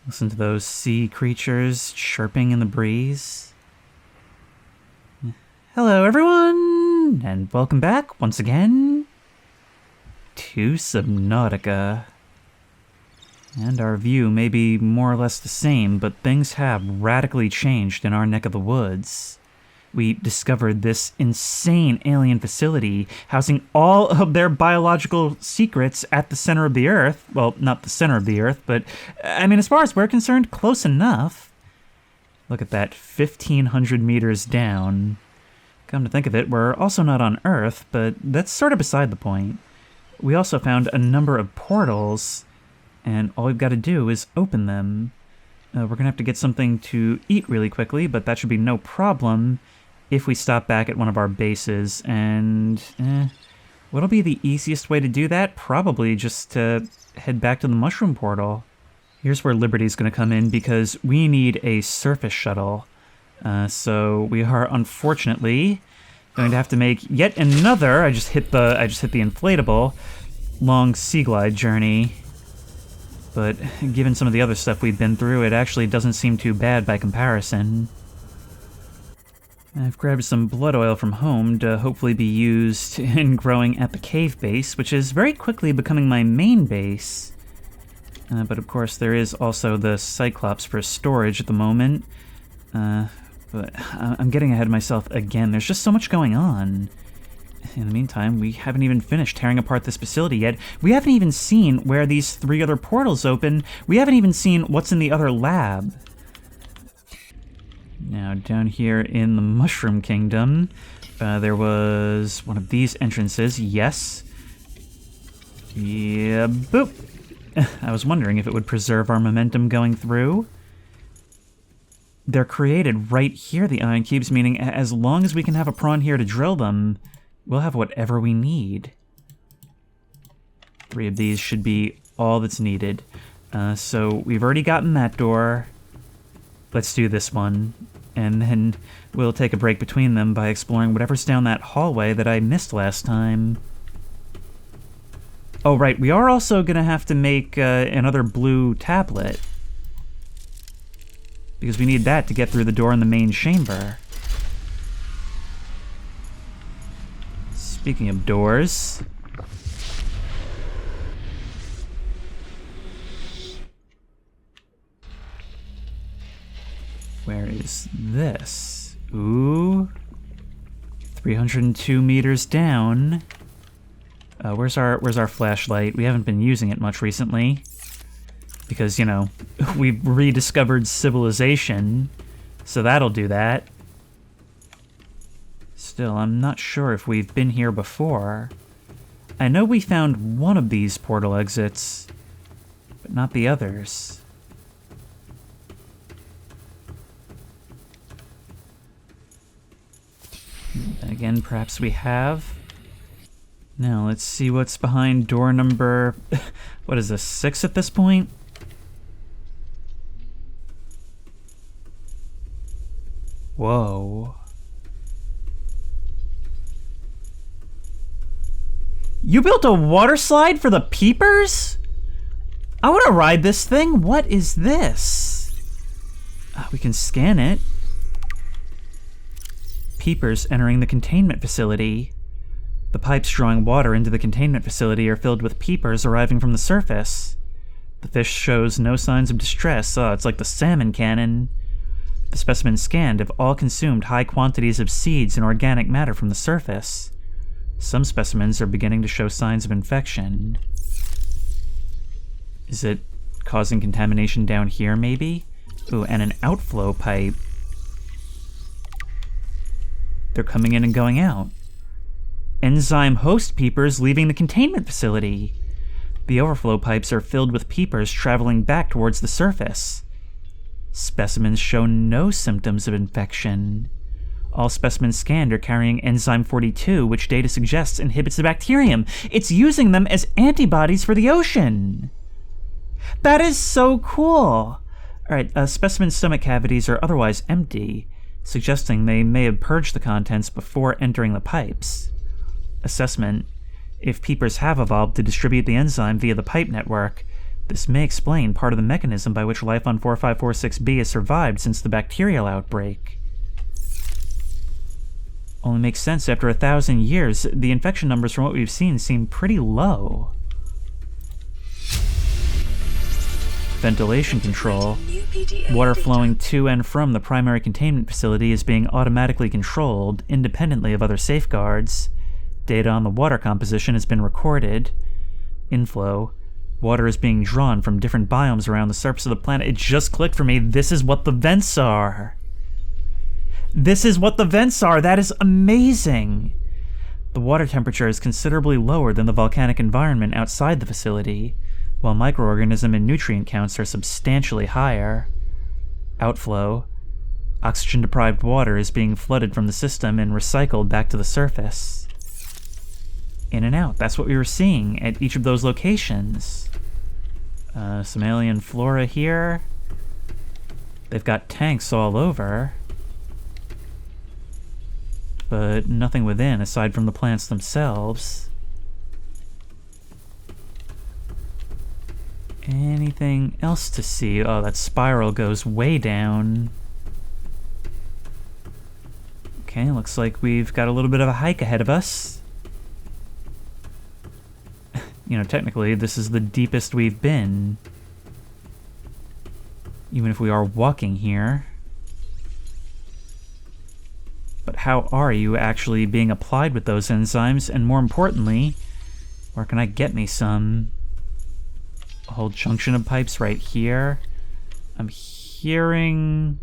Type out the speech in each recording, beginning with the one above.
Listen to those sea creatures chirping in the breeze. Hello everyone, and welcome back once again to Subnautica. And our view may be more or less the same, but things have radically changed in our neck of the woods. We discovered this insane alien facility housing all of their biological secrets at the center of the Earth. Well, not the center of the Earth, but, I mean, as far as we're concerned, close enough. Look at that, 1,500 meters down. Come to think of it, we're also not on Earth, but that's sort of beside the point. We also found a number of portals, and all we've got to do is open them. We're going to have to get something to eat really quickly, but that should be no problem if we stop back at one of our bases. And what'll be the easiest way to do that? Probably just to head back to the mushroom portal. Here's where Liberty's going to come in, because we need a surface shuttle. So we are unfortunately going to have to make yet another, I just hit the inflatable, long sea glide journey. But given some of the other stuff we've been through, it actually doesn't seem too bad by comparison. I've grabbed some blood oil from home to hopefully be used in growing at the cave base, which is very quickly becoming my main base. But of course there is also the Cyclops for storage at the moment. But I'm getting ahead of myself again. There's just so much going on. In the meantime, we haven't even finished tearing apart this facility yet. We haven't even seen where these 3 other portals open. We haven't even seen what's in the other lab. Now, down here in the Mushroom Kingdom, there was one of these entrances. Yes. Yeah, boop. I was wondering if it would preserve our momentum going through. They're created right here, the ion cubes, meaning as long as we can have a prawn here to drill them, we'll have whatever we need. 3 of these should be all that's needed. So we've already gotten that door. Let's do this one. And then we'll take a break between them by exploring whatever's down that hallway that I missed last time. Oh, right, we are also going to have to make another blue tablet, because we need that to get through the door in the main chamber. Speaking of doors... where is this? Ooh. 302 meters down. Where's our flashlight? We haven't been using it much recently. Because, you know, we've rediscovered civilization. So that'll do that. Still, I'm not sure if we've been here before. I know we found one of these portal exits, but not the others. Again, perhaps we have. Now, let's see what's behind door number... what is this, 6 at this point? Whoa. You built a water slide for the peepers? I want to ride this thing. What is this? We can scan it. Peepers entering the containment facility. The pipes drawing water into the containment facility are filled with peepers arriving from the surface. The fish shows no signs of distress. Oh, it's like the salmon cannon. The specimen scanned have all consumed high quantities of seeds and organic matter from the surface. Some specimens are beginning to show signs of infection. Is it causing contamination down here, maybe? Ooh, and an outflow pipe. They're coming in and going out. Enzyme host peepers leaving the containment facility. The overflow pipes are filled with peepers traveling back towards the surface. Specimens show no symptoms of infection. All specimens scanned are carrying enzyme 42, which data suggests inhibits the bacterium. It's using them as antibodies for the ocean. That is so cool. Alright, specimen stomach cavities are otherwise empty, suggesting they may have purged the contents before entering the pipes. Assessment: if peepers have evolved to distribute the enzyme via the pipe network, This may explain part of the mechanism by which life on 4546b has survived since the bacterial outbreak. Only makes sense after 1,000 years. The infection numbers from what we've seen seem pretty low. Ventilation control. Water flowing to and from the primary containment facility is being automatically controlled, independently of other safeguards. Data on the water composition has been recorded. Inflow. Water is being drawn from different biomes around the surface of the planet. It just clicked for me. This is what the vents are. This is what the vents are! That is amazing! The water temperature is considerably lower than the volcanic environment outside the facility, while microorganism and nutrient counts are substantially higher. Outflow. Oxygen-deprived water is being flooded from the system and recycled back to the surface. In and out. That's what we were seeing at each of those locations. Some alien flora here. They've got tanks all over. But nothing within aside from the plants themselves. Anything else to see? Oh, that spiral goes way down. Okay, looks like we've got a little bit of a hike ahead of us. You know, technically, this is the deepest we've been. Even if we are walking here. But how are you actually being applied with those enzymes? And more importantly, where can I get me some? A whole junction of pipes right here. I'm hearing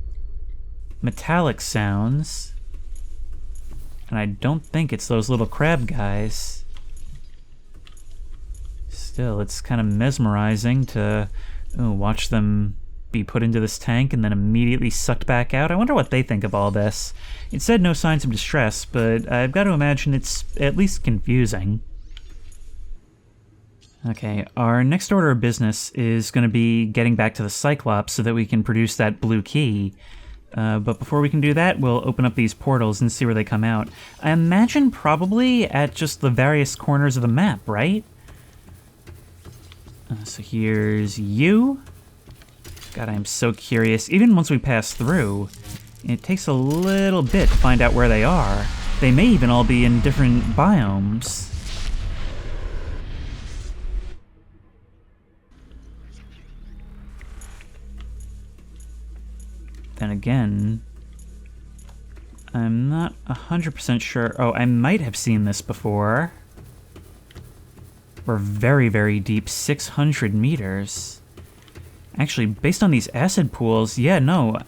metallic sounds. And I don't think it's those little crab guys. Still, it's kind of mesmerizing to watch them be put into this tank and then immediately sucked back out. I wonder what they think of all this. It said no signs of distress, but I've got to imagine it's at least confusing. Okay, our next order of business is going to be getting back to the Cyclops so that we can produce that blue key. But before we can do that, we'll open up these portals and see where they come out. I imagine probably at just the various corners of the map, right? So here's you. God, I am so curious. Even once we pass through, it takes a little bit to find out where they are. They may even all be in different biomes. Then again, I'm not 100% sure. Oh, I might have seen this before. We're very, very deep, 600 meters. Actually, based on these acid pools, yeah, no,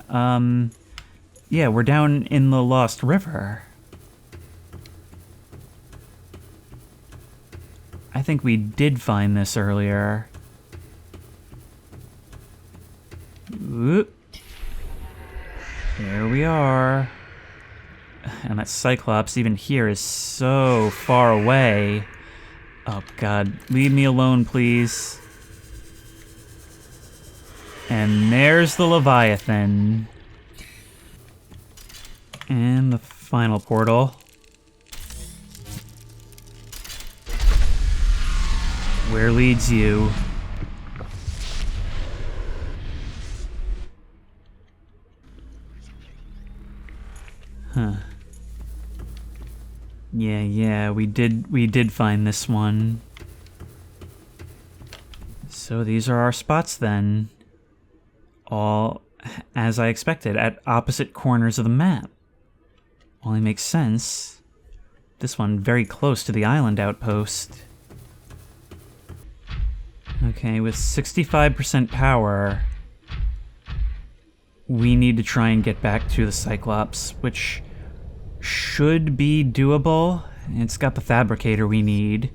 yeah, we're down in the Lost River. I think we did find this earlier. Oop. There we are. And that Cyclops, even here, is so far away. Oh, God. Leave me alone, please. And there's the Leviathan. And the final portal. Where leads you? Huh. Yeah, we did find this one. So these are our spots then. All, as I expected, at opposite corners of the map. Only makes sense. This one very close to the island outpost. Okay, with 65% power, we need to try and get back to the Cyclops, which should be doable. It's got the fabricator we need,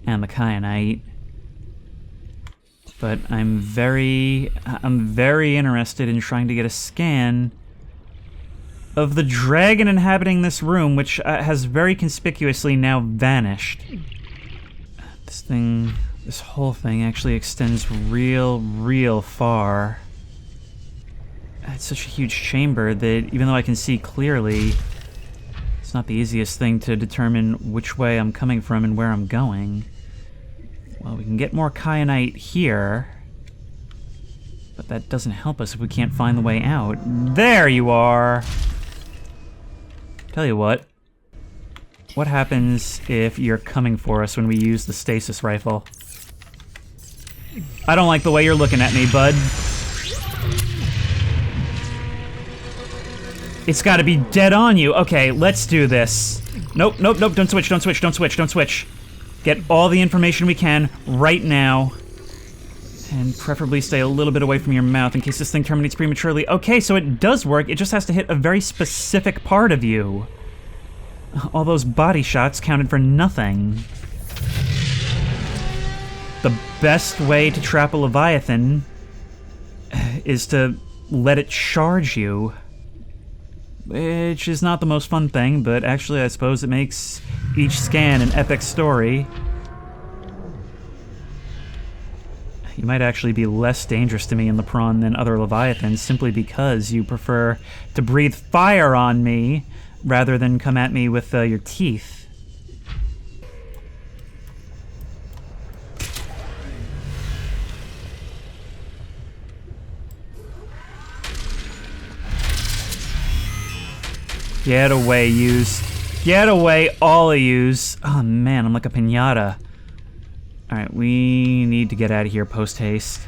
and the kyanite. But I'm very interested in trying to get a scan of the dragon inhabiting this room, which has very conspicuously now vanished. This whole thing actually extends real far. It's such a huge chamber that even though I can see clearly, it's not the easiest thing to determine which way I'm coming from and where I'm going. Well, we can get more kyanite here. But that doesn't help us if we can't find the way out. There you are! Tell you what. What happens if you're coming for us when we use the stasis rifle? I don't like the way you're looking at me, bud. It's gotta be dead on you. Okay, let's do this. Nope, nope, nope, don't switch, don't switch, don't switch, don't switch. Get all the information we can right now. And preferably stay a little bit away from your mouth in case this thing terminates prematurely. Okay, so it does work, it just has to hit a very specific part of you. All those body shots counted for nothing. The best way to trap a Leviathan is to let it charge you. Which is not the most fun thing, but actually I suppose it makes each scan an epic story. You might actually be less dangerous to me in the prawn than other Leviathans simply because you prefer to breathe fire on me rather than come at me with your teeth. Get away, yous. Get away, all of yous. Oh man, I'm like a piñata. Alright, we need to get out of here post-haste.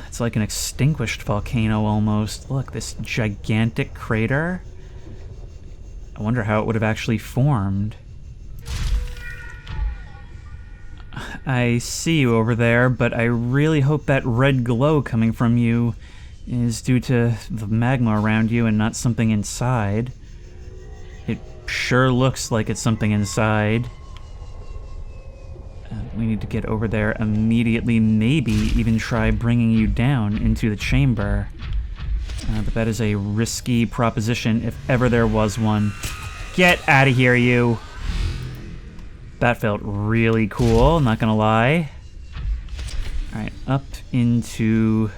It's like an extinguished volcano almost. Look, this gigantic crater. I wonder how it would have actually formed. I see you over there, but I really hope that red glow coming from you is due to the magma around you and not something inside. It sure looks like it's something inside. We need to get over there immediately, maybe even try bringing you down into the chamber. But that is a risky proposition if ever there was one. Get out of here, you! That felt really cool, not gonna lie. Alright, up into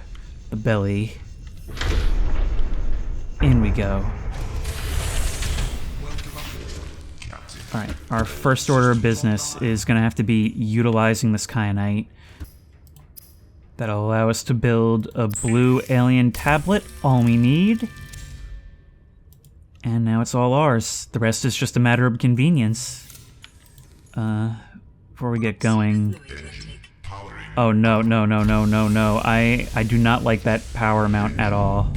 the belly. In we go. Alright, our first order of business is gonna have to be utilizing this kyanite. That'll allow us to build a blue alien tablet, all we need. And now it's all ours. The rest is just a matter of convenience. Before we get going... Oh, no, no, no, no, no, no. I do not like that power amount at all.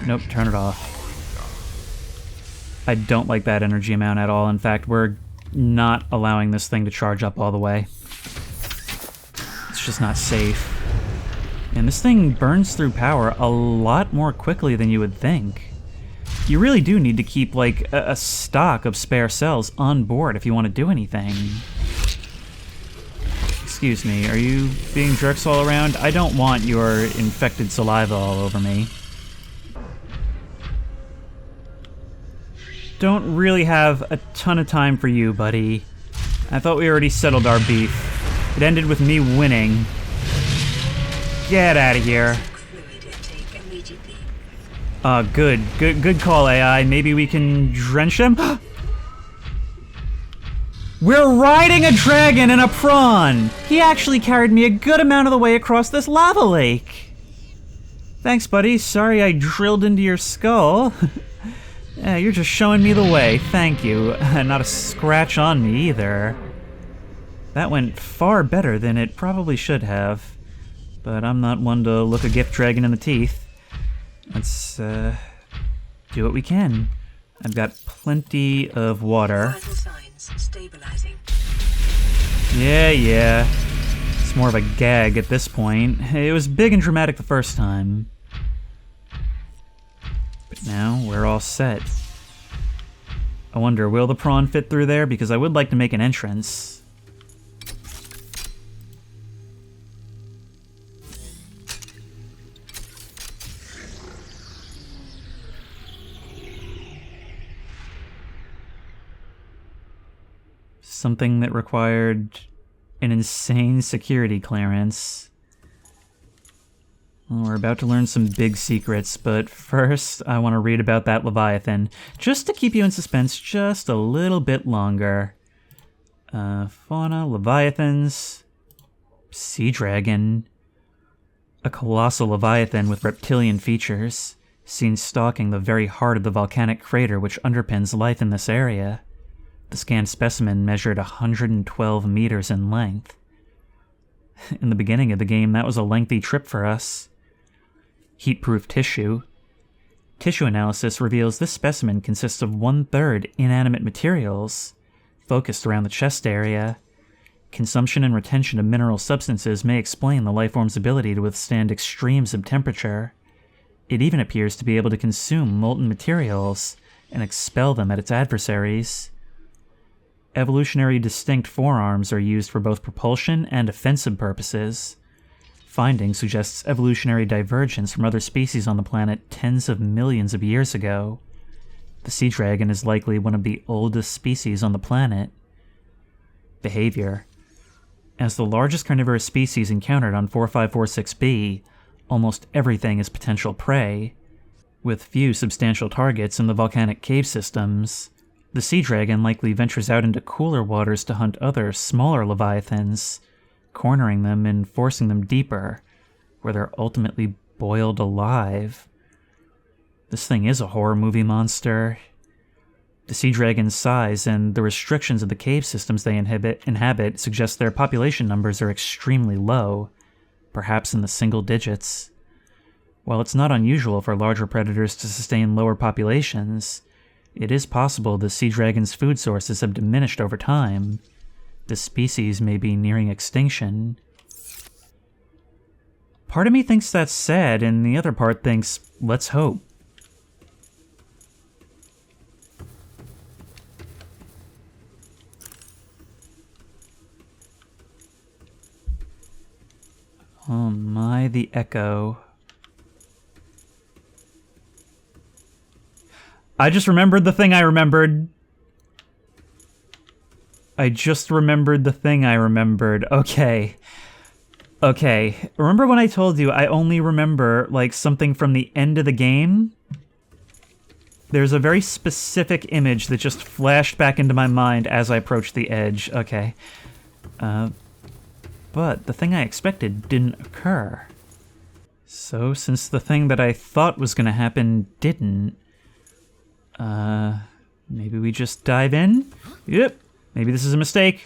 Nope, turn it off. I don't like that energy amount at all. In fact, we're not allowing this thing to charge up all the way. It's just not safe. And this thing burns through power a lot more quickly than you would think. You really do need to keep, like, a stock of spare cells on board if you want to do anything. Excuse me, are you being jerks all around? I don't want your infected saliva all over me. Don't really have a ton of time for you, buddy. I thought we already settled our beef. It ended with me winning. Get out of here. Good call, AI. Maybe we can drench him? We're riding a dragon and a prawn! He actually carried me a good amount of the way across this lava lake. Thanks, buddy. Sorry I drilled into your skull. Yeah, you're just showing me the way. Thank you. Not a scratch on me, either. That went far better than it probably should have. But I'm not one to look a gift dragon in the teeth. Let's, do what we can. I've got plenty of water. Yeah. It's more of a gag at this point. It was big and dramatic the first time. But now we're all set. I wonder, will the prawn fit through there? Because I would like to make an entrance. Something that required an insane security clearance. Well, we're about to learn some big secrets, but first I want to read about that Leviathan, just to keep you in suspense just a little bit longer. Fauna, Leviathans. Sea dragon. A colossal leviathan with reptilian features, seen stalking the very heart of the volcanic crater which underpins life in this area. The scanned specimen measured 112 meters in length. In the beginning of the game, that was a lengthy trip for us. Heat-proof tissue. Tissue analysis reveals this specimen consists of 1/3 inanimate materials, focused around the chest area. Consumption and retention of mineral substances may explain the lifeform's ability to withstand extremes of temperature. It even appears to be able to consume molten materials and expel them at its adversaries. Evolutionary distinct forearms are used for both propulsion and offensive purposes. Finding suggests evolutionary divergence from other species on the planet tens of millions of years ago. The sea dragon is likely one of the oldest species on the planet. Behavior. As the largest carnivorous species encountered on 4546b, almost everything is potential prey. With few substantial targets in the volcanic cave systems, the sea dragon likely ventures out into cooler waters to hunt other, smaller leviathans, cornering them and forcing them deeper, where they're ultimately boiled alive. This thing is a horror movie monster. The sea dragon's size and the restrictions of the cave systems they inhabit suggest their population numbers are extremely low, perhaps in the single digits. While it's not unusual for larger predators to sustain lower populations, it is possible the sea dragon's food sources have diminished over time. The species may be nearing extinction. Part of me thinks that's sad, and the other part thinks, let's hope. Oh my, the echo. I just remembered the thing I remembered. I just remembered the thing I remembered. Okay. Okay. Remember when I told you I only remember, like, something from the end of the game? There's a very specific image that just flashed back into my mind as I approached the edge. Okay. But the thing I expected didn't occur. So, since the thing that I thought was gonna happen didn't, maybe we just dive in? Yep, maybe this is a mistake.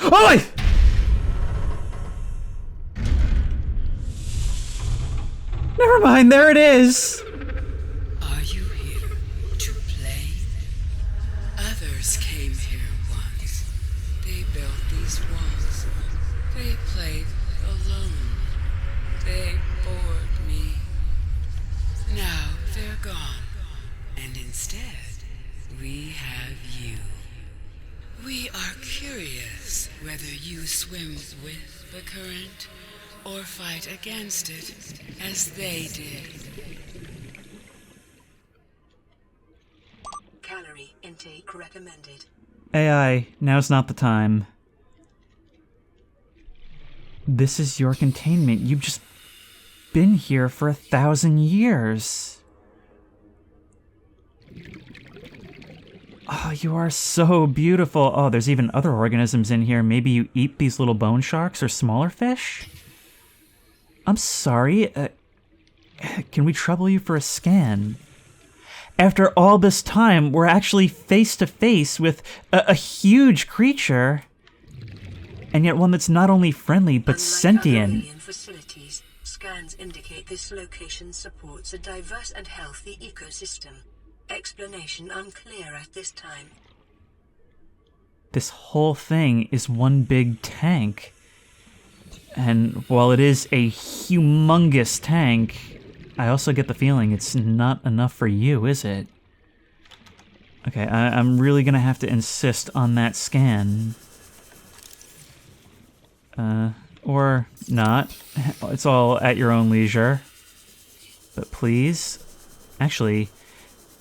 Oh! Never mind, there it is! Are you here to play? Others came here once. They built these walls. They played alone. They bored me. Now they're gone. And instead, we have you. We are curious whether you swim with the current or fight against it as they did. Calorie intake recommended. AI, now's not the time. This is your containment. You've just been here for 1,000 years. Oh, you are so beautiful. Oh, there's even other organisms in here. Maybe you eat these little bone sharks or smaller fish? I'm sorry. Can we trouble you for a scan? After all this time, we're actually face to face with a huge creature. And yet one that's not only friendly, but Unlike sentient. other alien facilities, scans indicate this location supports a diverse and healthy ecosystem. Explanation unclear at this time. This whole thing is one big tank. And while it is a humongous tank, I also get the feeling it's not enough for you, is it? Okay, I'm really gonna have to insist on that scan. Or not. It's all at your own leisure. But please. Actually,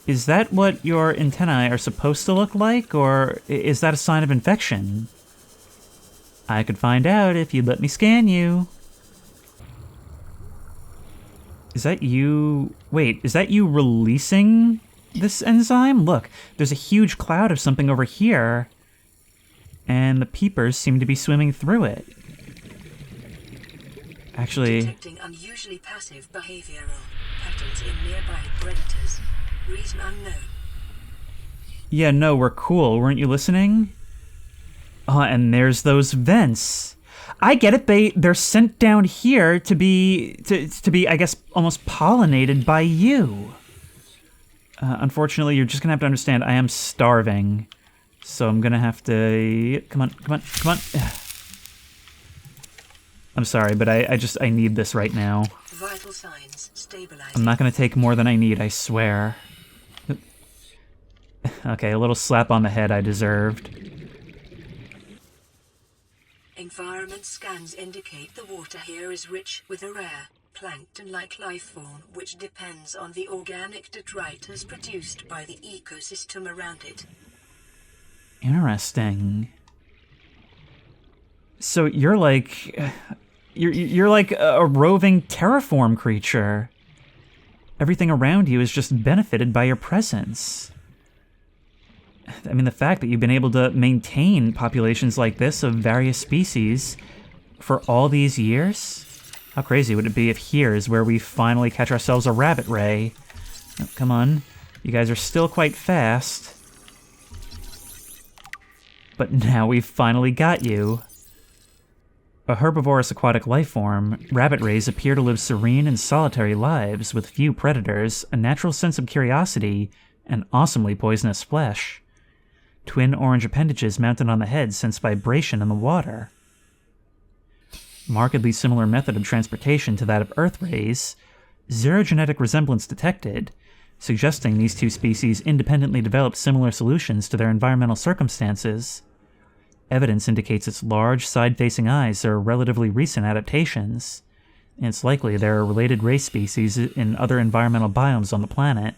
is that what your antennae are supposed to look like, or is that a sign of infection? I could find out if you'd let me scan you. Is that you... Wait, is that you releasing this enzyme? Look, there's a huge cloud of something over here, and the peepers seem to be swimming through it. Actually... Detecting unusually passive behavioral patterns in nearby predators. Reason unknown. Yeah, no, we're cool. Weren't you listening? Oh, and there's those vents. I get it. They're sent down here to be, I guess, almost pollinated by you. Unfortunately, you're just gonna have to understand I am starving. So I'm gonna have to... Come on. I'm sorry, but I need this right now. Vital signs stabilizing. I'm not gonna take more than I need, I swear. Okay, a little slap on the head I deserved. Environment scans indicate the water here is rich with a rare, plankton-like life form which depends on the organic detritus produced by the ecosystem around it. Interesting. So you're like... You're like a roving terraform creature. Everything around you is just benefited by your presence. I mean, the fact that you've been able to maintain populations like this of various species for all these years? How crazy would it be if here is where we finally catch ourselves a rabbit ray? Oh, come on. You guys are still quite fast. But now we've finally got you. A herbivorous aquatic life form, rabbit rays appear to live serene and solitary lives with few predators, a natural sense of curiosity, and awesomely poisonous flesh. Twin orange appendages mounted on the head sense vibration in the water. Markedly similar method of transportation to that of Earth rays, zero genetic resemblance detected, suggesting these two species independently developed similar solutions to their environmental circumstances. Evidence indicates its large, side-facing eyes are relatively recent adaptations, and it's likely there are related race species in other environmental biomes on the planet.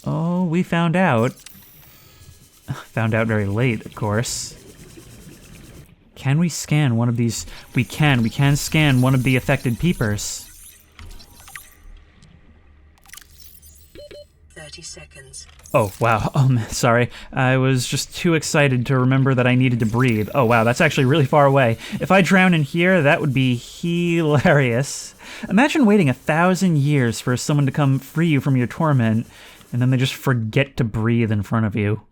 Oh, we found out. Found out very late, of course. Can we scan one of these? We can scan one of the affected peepers. 30 seconds. Oh, wow. Sorry. I was just too excited to remember that I needed to breathe. Oh, wow, that's actually really far away. If I drown in here, that would be hilarious. Imagine waiting 1,000 years for someone to come free you from your torment, and then they just forget to breathe in front of you.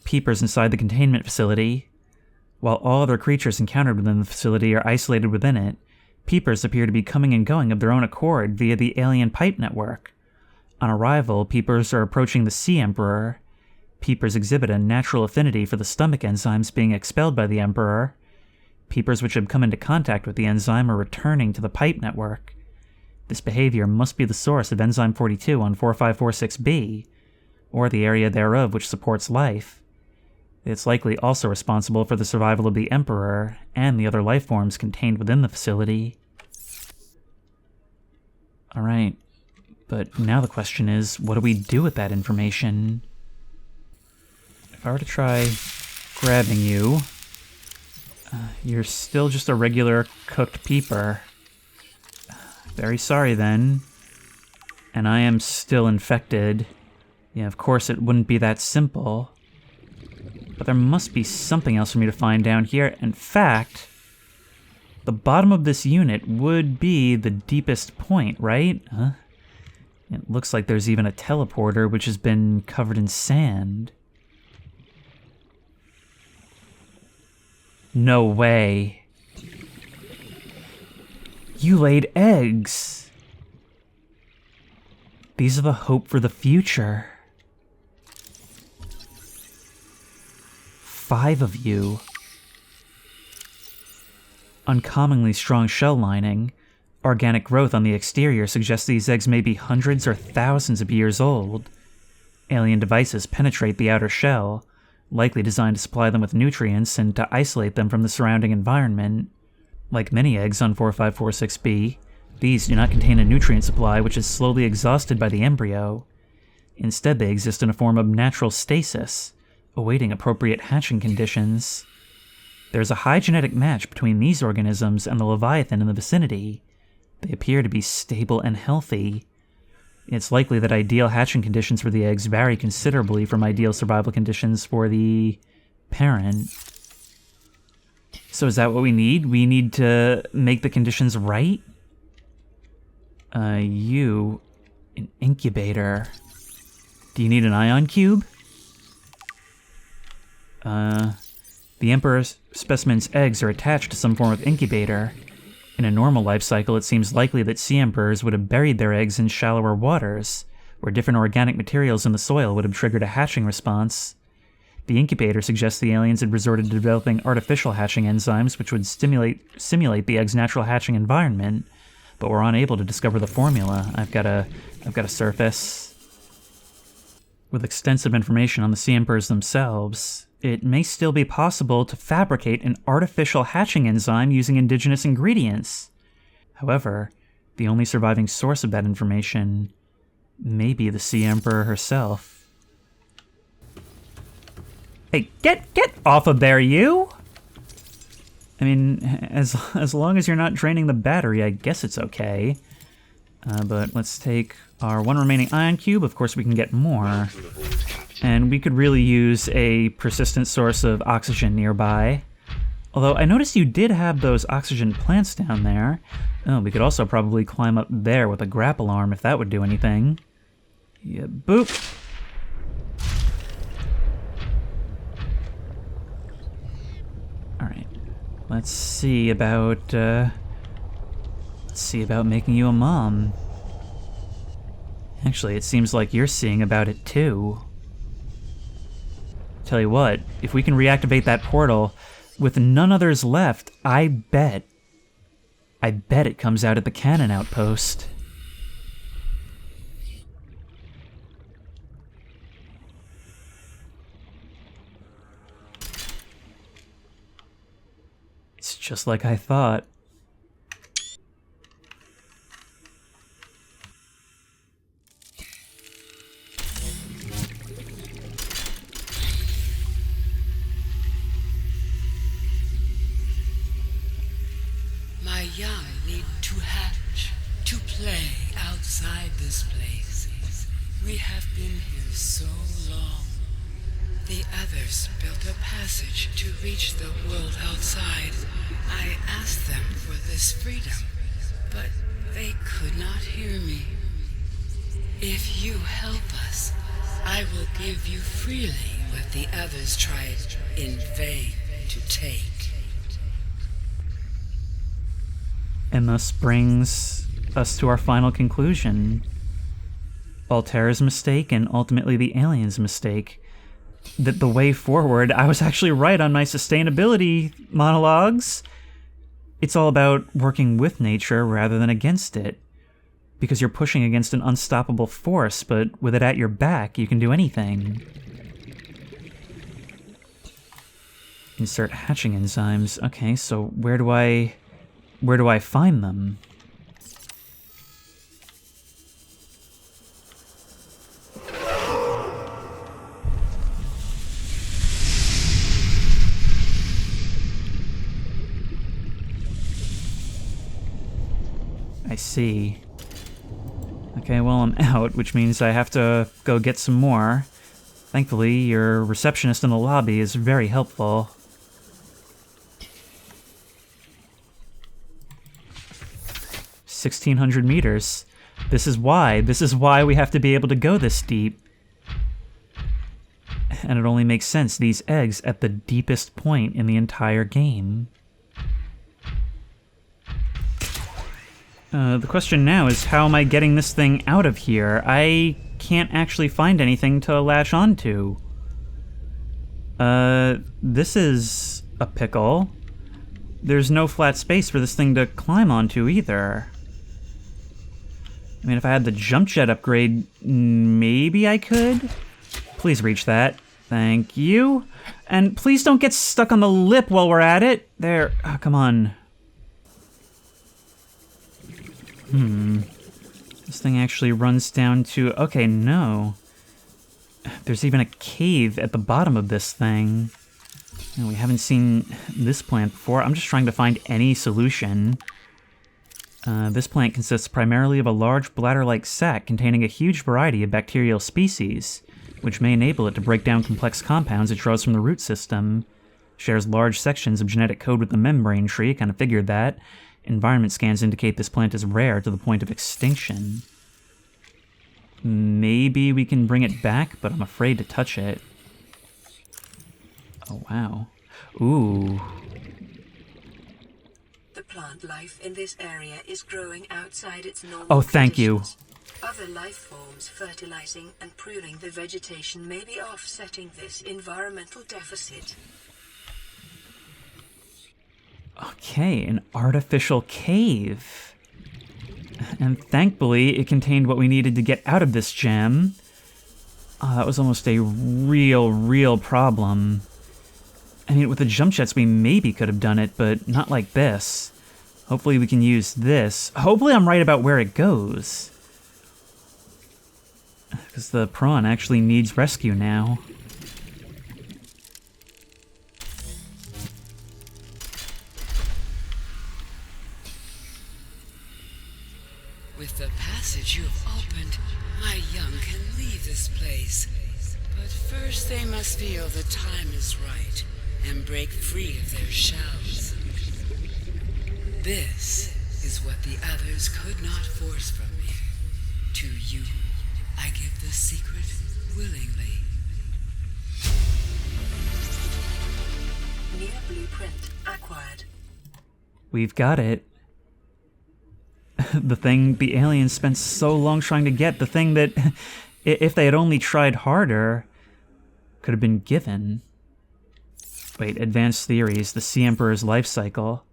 Peepers inside the containment facility. While all other creatures encountered within the facility are isolated within it, peepers appear to be coming and going of their own accord via the alien pipe network. On arrival, peepers are approaching the Sea Emperor. Peepers exhibit a natural affinity for the stomach enzymes being expelled by the Emperor. Peepers which have come into contact with the enzyme are returning to the pipe network. This behavior must be the source of enzyme 42 on 4546b, or the area thereof which supports life. It's likely also responsible for the survival of the Emperor and the other life forms contained within the facility. Alright, but now the question is, what do we do with that information? If I were to try grabbing you, you're still just a regular cooked peeper. Very sorry then. And I am still infected. Yeah, of course it wouldn't be that simple. But there must be something else for me to find down here. In fact, the bottom of this unit would be the deepest point, right? Huh? It looks like there's even a teleporter which has been covered in sand. No way. You laid eggs. These are the hope for the future. 5 of you. Uncommonly strong shell lining. Organic growth on the exterior suggests these eggs may be hundreds or thousands of years old. Alien devices penetrate the outer shell, likely designed to supply them with nutrients and to isolate them from the surrounding environment. Like many eggs on 4546b, these do not contain a nutrient supply which is slowly exhausted by the embryo. Instead, they exist in a form of natural stasis, awaiting appropriate hatching conditions. There's a high genetic match between these organisms and the Leviathan in the vicinity. They appear to be stable and healthy. It's likely that ideal hatching conditions for the eggs vary considerably from ideal survival conditions for the parent. So is that what we need? We need to make the conditions right? An incubator. Do you need an ion cube? The Emperor specimen's eggs are attached to some form of incubator. In a normal life cycle, it seems likely that sea emperors would have buried their eggs in shallower waters, where different organic materials in the soil would have triggered a hatching response. The incubator suggests the aliens had resorted to developing artificial hatching enzymes which would simulate the egg's natural hatching environment, but were unable to discover the formula. I've got a surface with extensive information on the sea emperors themselves. It may still be possible to fabricate an artificial hatching enzyme using indigenous ingredients. However, the only surviving source of that information may be the Sea Emperor herself. Hey, get off of there, you! I mean, as long as you're not draining the battery, I guess it's okay. But let's take our one remaining ion cube. Of course, we can get more. And we could really use a persistent source of oxygen nearby. Although I noticed you did have those oxygen plants down there. Oh, we could also probably climb up there with a grapple arm if that would do anything. Yeah, boop. Alright. Let's see about making you a mom. Actually, it seems like you're seeing about it too. Tell you what, if we can reactivate that portal, with none others left, I bet it comes out at the cannon outpost. It's just like I thought. Young need to hatch, to play outside this place. We have been here so long. The others built a passage to reach the world outside. I asked them for this freedom, but they could not hear me. If you help us, I will give you freely what the others tried in vain to take. And thus brings us to our final conclusion. Altair's mistake and ultimately the aliens' mistake. That the way forward, I was actually right on my sustainability monologues. It's all about working with nature rather than against it. Because you're pushing against an unstoppable force, but with it at your back, you can do anything. Insert hatching enzymes. Okay, so where do I find them? I see. Okay, well, I'm out, which means I have to go get some more. Thankfully, your receptionist in the lobby is very helpful. $1,600 meters. This is why we have to be able to go this deep. And it only makes sense, these eggs at the deepest point in the entire game. The question now is, how am I getting this thing out of here? I can't actually find anything to latch onto. This is a pickle. There's no flat space for this thing to climb onto either. I mean, if I had the jump jet upgrade, maybe I could? Please reach that. Thank you. And please don't get stuck on the lip while we're at it. There. Oh, come on. This thing actually runs down to... Okay, no. There's even a cave at the bottom of this thing. And we haven't seen this plant before. I'm just trying to find any solution. This plant consists primarily of a large bladder-like sac containing a huge variety of bacterial species, which may enable it to break down complex compounds it draws from the root system. Shares large sections of genetic code with the membrane tree, kind of figured that. Environment scans indicate this plant is rare to the point of extinction. Maybe we can bring it back, but I'm afraid to touch it. Oh, wow. Ooh. The plant life in this area is growing outside its normal Oh, thank you. conditions. Other life forms fertilizing and pruning the vegetation may be offsetting this environmental deficit. Okay, an artificial cave. And thankfully, it contained what we needed to get out of this gem. Oh, that was almost a real problem. I mean, with the jump jets, we maybe could have done it, but not like this. Hopefully we can use this. Hopefully I'm right about where it goes. Because the prawn actually needs rescue now. With the passage you have opened, my young can leave this place. But first they must feel the time is right and break free of their shells. This is what the others could not force from me. To you, I give the secret willingly. New blueprint acquired. We've got it. The thing the aliens spent so long trying to get, the thing that, if they had only tried harder, could have been given. Wait, advanced theories, the Sea Emperor's life cycle.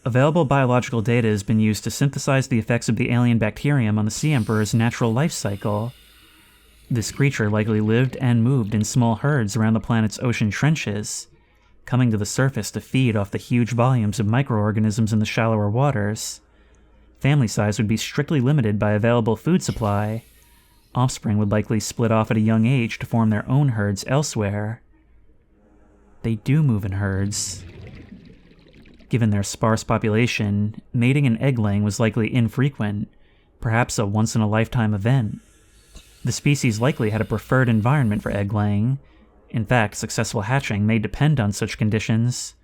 Available biological data has been used to synthesize the effects of the alien bacterium on the Sea Emperor's natural life cycle. This creature likely lived and moved in small herds around the planet's ocean trenches, coming to the surface to feed off the huge volumes of microorganisms in the shallower waters. Family size would be strictly limited by available food supply. Offspring would likely split off at a young age to form their own herds elsewhere. They do move in herds. Given their sparse population, mating and egg-laying was likely infrequent, perhaps a once-in-a-lifetime event. The species likely had a preferred environment for egg-laying. In fact, successful hatching may depend on such conditions.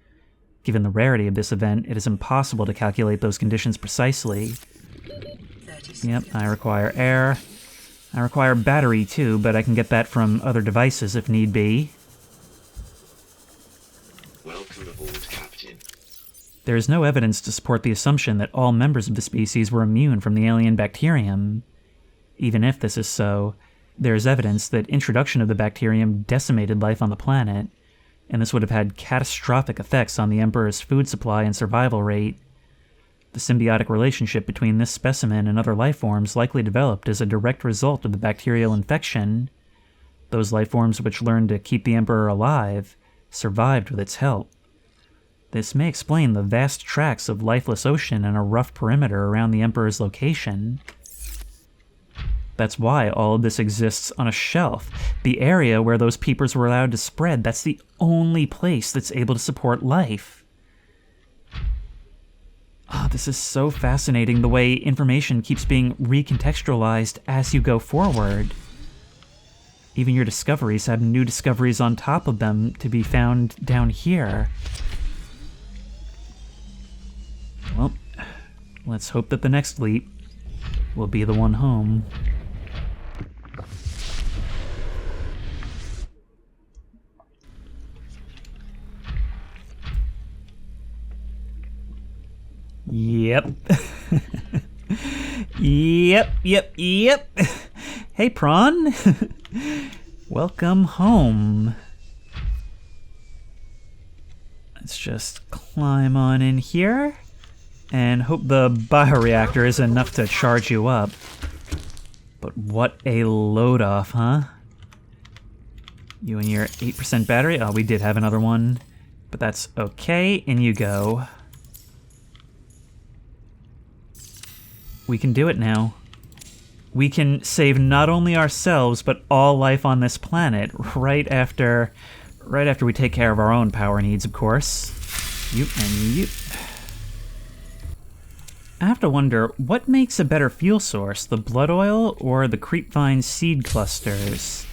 Given the rarity of this event, it is impossible to calculate those conditions precisely. Yep, I require air. I require battery too, but I can get that from other devices if need be. Welcome aboard, Captain. There is no evidence to support the assumption that all members of the species were immune from the alien bacterium. Even if this is so, there is evidence that introduction of the bacterium decimated life on the planet, and this would have had catastrophic effects on the Emperor's food supply and survival rate. The symbiotic relationship between this specimen and other life forms likely developed as a direct result of the bacterial infection. Those life forms which learned to keep the Emperor alive survived with its help. This may explain the vast tracts of lifeless ocean and a rough perimeter around the Emperor's location. That's why all of this exists on a shelf. The area where those peepers were allowed to spread, that's the only place that's able to support life. Oh, this is so fascinating, the way information keeps being recontextualized as you go forward. Even your discoveries have new discoveries on top of them to be found down here. Well, let's hope that the next leap will be the one home. Yep. Yep. Hey, Prawn. Welcome home. Let's just climb on in here and hope the bioreactor is enough to charge you up. But what a load off, huh? You and your 8% battery? Oh, we did have another one, but that's okay. In you go. We can do it now. We can save not only ourselves, but all life on this planet right after we take care of our own power needs, of course. You and you. I have to wonder, what makes a better fuel source, the blood oil or the creepvine seed clusters?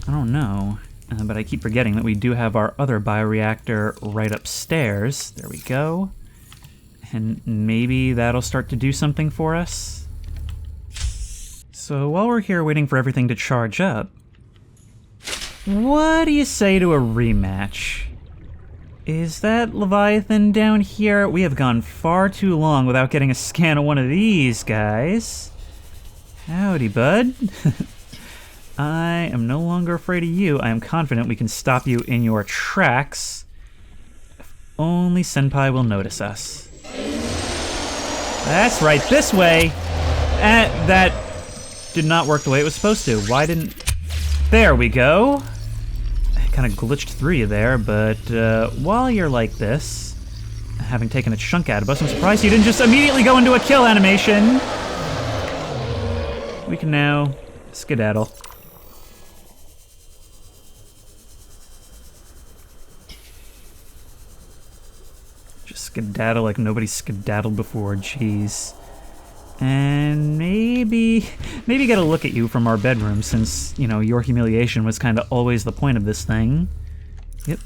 I don't know, but I keep forgetting that we do have our other bioreactor right upstairs. There we go. And maybe that'll start to do something for us. So while we're here waiting for everything to charge up, what do you say to a rematch? Is that Leviathan down here? We have gone far too long without getting a scan of one of these guys. Howdy, bud. I am no longer afraid of you. I am confident we can stop you in your tracks. If only Senpai will notice us. That's right, this way! That did not work the way it was supposed to. Why didn't... There we go! Kind of glitched through you there, but while you're like this, having taken a chunk out of us, I'm surprised you didn't just immediately go into a kill animation. We can now skedaddle. Just skedaddle like nobody skedaddled before, jeez. And maybe get a look at you from our bedroom, since, you know, your humiliation was kind of always the point of this thing. Yep.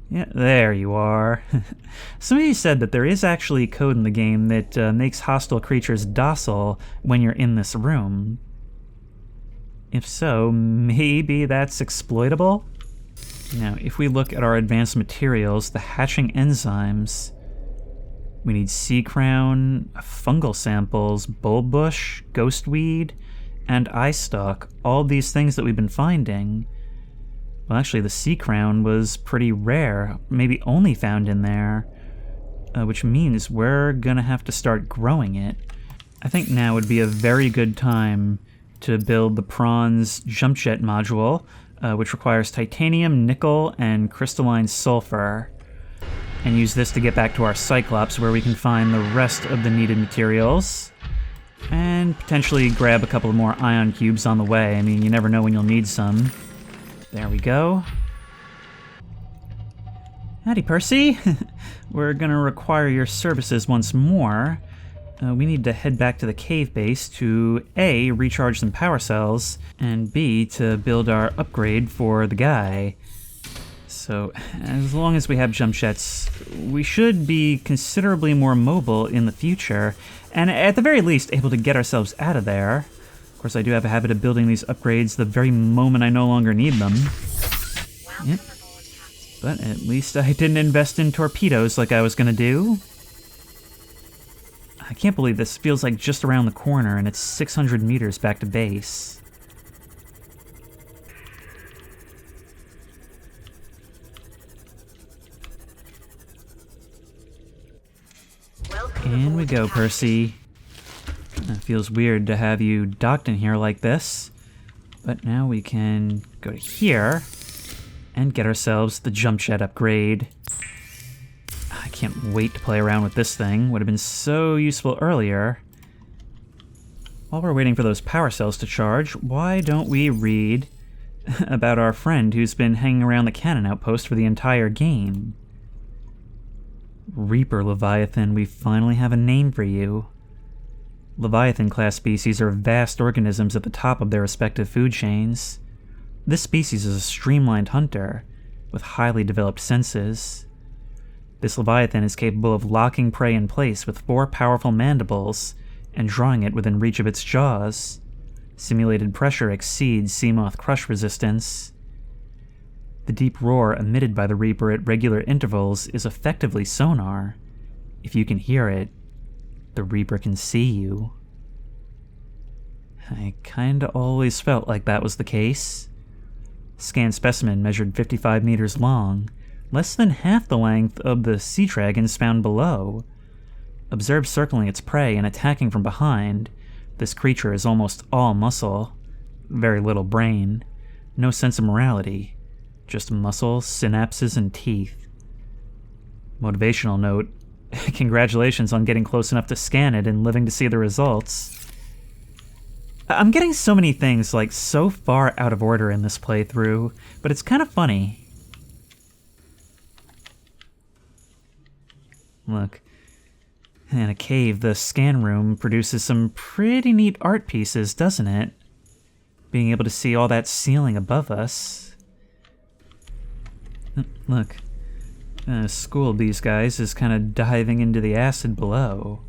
Yeah, there you are. Some of you said that there is actually code in the game that makes hostile creatures docile when you're in this room. If so, maybe that's exploitable? Now, if we look at our advanced materials, the hatching enzymes... We need sea crown, fungal samples, bulbush, ghostweed, and eye stalk. All these things that we've been finding. Well, actually, the sea crown was pretty rare, maybe only found in there, which means we're gonna have to start growing it. I think now would be a very good time to build the prawns jump jet module, which requires titanium, nickel, and crystalline sulfur. And use this to get back to our Cyclops, where we can find the rest of the needed materials. And potentially grab a couple more ion cubes on the way. I mean, you never know when you'll need some. There we go. Howdy, Percy. We're gonna require your services once more. We need to head back to the cave base to A, recharge some power cells, and B, to build our upgrade for the guy. So, as long as we have jump jets, we should be considerably more mobile in the future, and at the very least, able to get ourselves out of there. Of course, I do have a habit of building these upgrades the very moment I no longer need them. Yep. But at least I didn't invest in torpedoes like I was gonna do. I can't believe this feels like just around the corner, and it's 600 meters back to base. In we go, Percy. It feels weird to have you docked in here like this, but now we can go to here and get ourselves the jump jet upgrade. I can't wait to play around with this thing. Would have been so useful earlier. While we're waiting for those power cells to charge, why don't we read about our friend who's been hanging around the cannon outpost for the entire game? Reaper Leviathan, we finally have a name for you. Leviathan-class species are vast organisms at the top of their respective food chains. This species is a streamlined hunter, with highly developed senses. This Leviathan is capable of locking prey in place with 4 powerful mandibles, and drawing it within reach of its jaws. Simulated pressure exceeds Seamoth crush resistance. The deep roar emitted by the Reaper at regular intervals is effectively sonar. If you can hear it, the Reaper can see you. I kinda always felt like that was the case. Scanned specimen measured 55 meters long, less than half the length of the sea dragons found below. Observed circling its prey and attacking from behind, this creature is almost all muscle. Very little brain. No sense of morality. Just muscle, synapses, and teeth. Motivational note, congratulations on getting close enough to scan it and living to see the results. I'm getting so many things, like, so far out of order in this playthrough, but it's kind of funny. Look, In a cave, the scan room produces some pretty neat art pieces, doesn't it? Being able to see all that ceiling above us. Look. School of these guys is kind of diving into the acid below.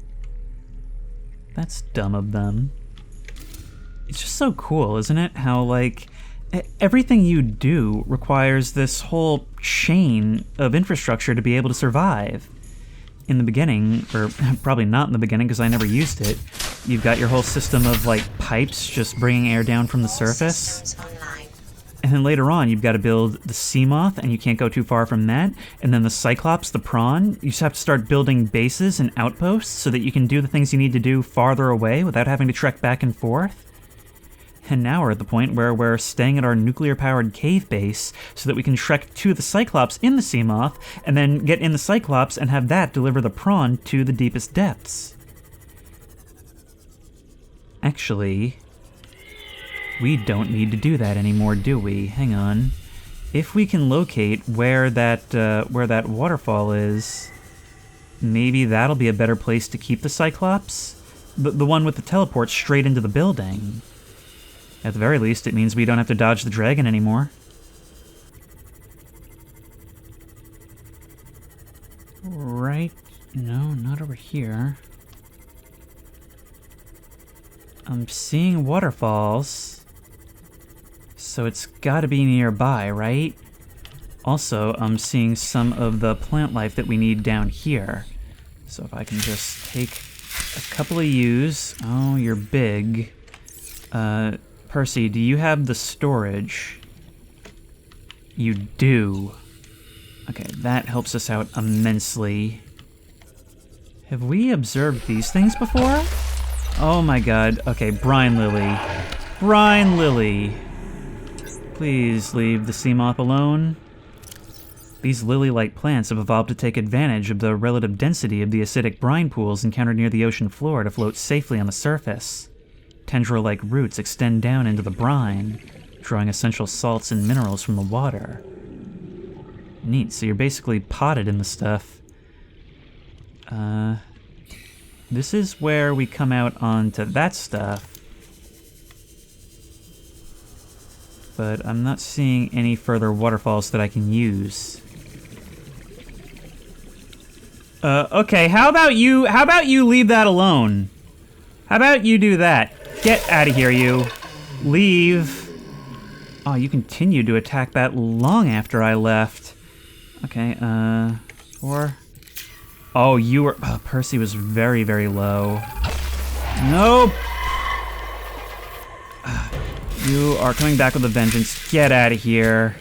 That's dumb of them. It's just so cool, isn't it? How, like, everything you do requires this whole chain of infrastructure to be able to survive. In the beginning, or probably not in the beginning because I never used it, you've got your whole system of, like, pipes just bringing air down from the surface. And then later on, you've got to build the sea moth, and you can't go too far from that. And then the cyclops, the prawn, you just have to start building bases and outposts so that you can do the things you need to do farther away without having to trek back and forth. And now we're at the point where we're staying at our nuclear-powered cave base so that we can trek to the Cyclops in the Seamoth, and then get in the Cyclops and have that deliver the prawn to the deepest depths. Actually, we don't need to do that anymore, do we? Hang on. If we can locate where that waterfall is, maybe that'll be a better place to keep the Cyclops? The one with the teleport straight into the building. At the very least, it means we don't have to dodge the dragon anymore. Right? No, not over here. I'm seeing waterfalls, so it's gotta be nearby, right? Also, I'm seeing some of the plant life that we need down here. So if I can just take a couple of U's. Oh, you're big. Percy, do you have the storage? You do. Okay, that helps us out immensely. Have we observed these things before? Oh my god. Okay, Brine Lily. Brine Lily. Please leave the Seamoth alone. These lily-like plants have evolved to take advantage of the relative density of the acidic brine pools encountered near the ocean floor to float safely on the surface. Tendril-like roots extend down into the brine, drawing essential salts and minerals from the water. Neat, so you're basically potted in the stuff. This is where we come out onto that stuff. But I'm not seeing any further waterfalls that I can use. Okay, how about you leave that alone? How about you do that? Get out of here, you. Leave. Oh, you continued to attack that long after I left. Okay, or... Oh, you were... Oh, Percy was very, very low. Nope! You are coming back with a vengeance. Get out of here,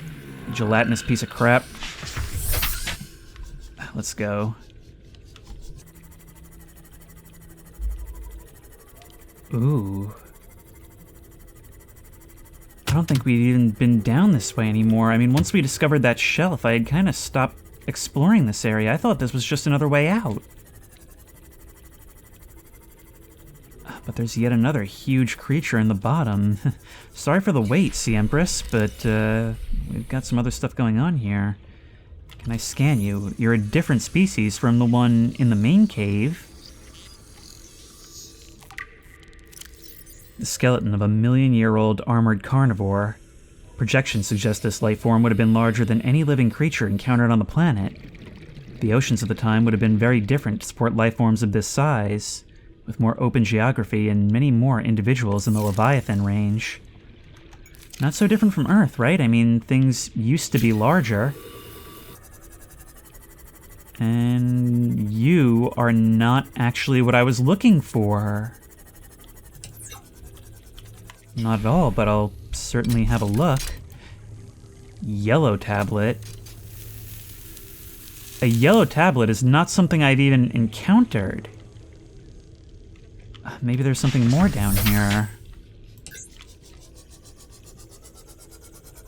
gelatinous piece of crap. Let's go. Ooh. I don't think we'd even been down this way anymore. I mean, once we discovered that shelf, I had kind of stopped exploring this area. I thought this was just another way out. But there's yet another huge creature in the bottom. Sorry for the wait, Sea Empress, but we've got some other stuff going on here. Can I scan you? You're a different species from the one in the main cave. The skeleton of a million-year-old armored carnivore. Projections suggest this life form would have been larger than any living creature encountered on the planet. The oceans of the time would have been very different to support life forms of this size, with more open geography and many more individuals in the Leviathan range. Not so different from Earth, right? I mean, things used to be larger. And you are not actually what I was looking for. Not at all, but I'll certainly have a look. Yellow tablet. A yellow tablet is not something I've even encountered. Maybe there's something more down here.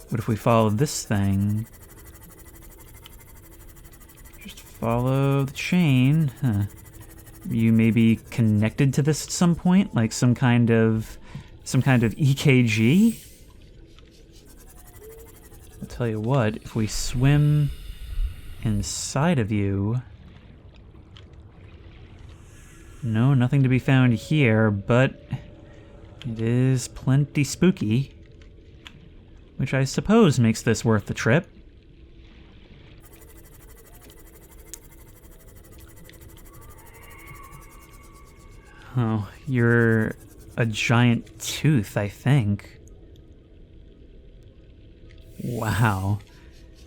What if we follow this thing? Just follow the chain. Huh. You may be connected to this at some point, like some kind of EKG? I'll tell you what, if we swim inside of you... No, nothing to be found here, but it is plenty spooky. Which I suppose makes this worth the trip. Oh, you're a giant tooth, I think. Wow.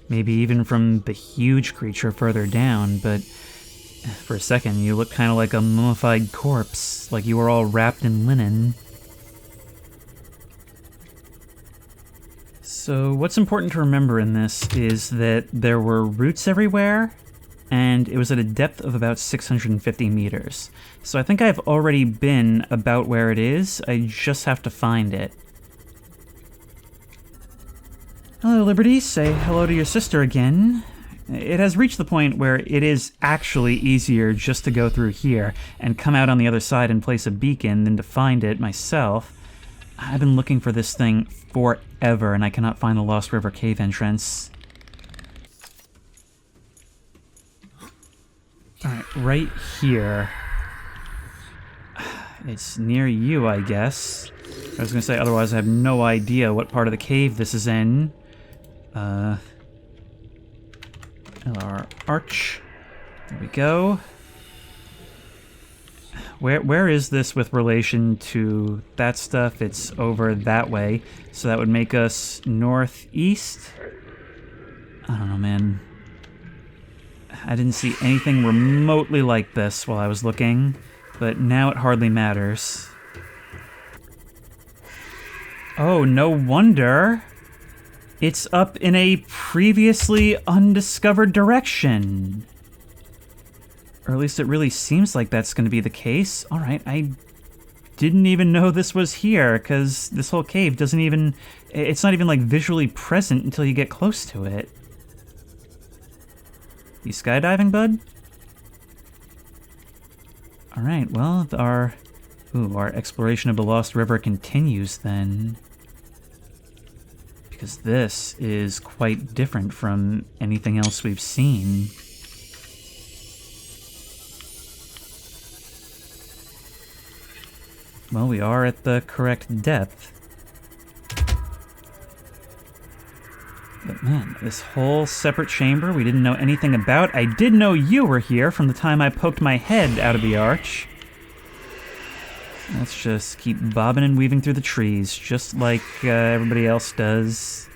Maybe even from the huge creature further down, but for a second you look kind of like a mummified corpse, like you were all wrapped in linen. So what's important to remember in this is that there were roots everywhere, and it was at a depth of about 650 meters. So I think I've already been about where it is, I just have to find it. Hello, Liberty. Say hello to your sister again. It has reached the point where it is actually easier just to go through here and come out on the other side and place a beacon than to find it myself. I've been looking for this thing forever, and I cannot find the Lost River cave entrance. Alright, right here. It's near you, I guess. I was gonna say, otherwise I have no idea what part of the cave this is in. Our arch. There we go. Where is this with relation to that stuff? It's over that way, so that would make us northeast? I don't know, man. I didn't see anything remotely like this while I was looking, but now it hardly matters. Oh, no wonder. It's up in a previously undiscovered direction. Or at least it really seems like that's going to be the case. Alright, I didn't even know this was here, because this whole cave doesn't even... It's not even, like, visually present until you get close to it. You skydiving, bud? Alright, well, our exploration of the Lost River continues, then. Because this is quite different from anything else we've seen. Well, we are at the correct depth. But man, this whole separate chamber we didn't know anything about. I did know you were here from the time I poked my head out of the arch. Let's just keep bobbing and weaving through the trees, just like everybody else does.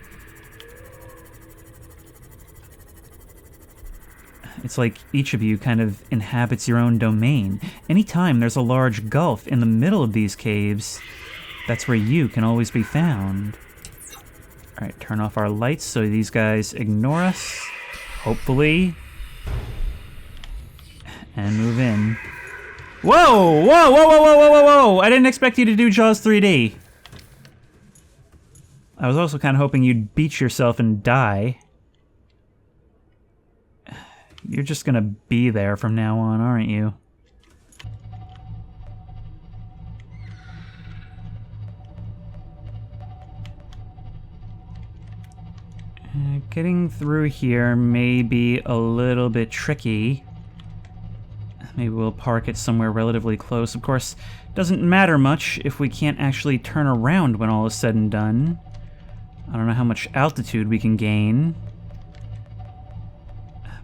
It's like each of you kind of inhabits your own domain. Anytime there's a large gulf in the middle of these caves, that's where you can always be found. Alright, turn off our lights so these guys ignore us, hopefully. And move in. Whoa! Whoa! Whoa! Whoa! Whoa! Whoa! Whoa! Whoa! I didn't expect you to do Jaws 3D. I was also kind of hoping you'd beat yourself and die. You're just gonna be there from now on, aren't you? Getting through here may be a little bit tricky. Maybe we'll park it somewhere relatively close. Of course, doesn't matter much if we can't actually turn around when all is said and done. I don't know how much altitude we can gain.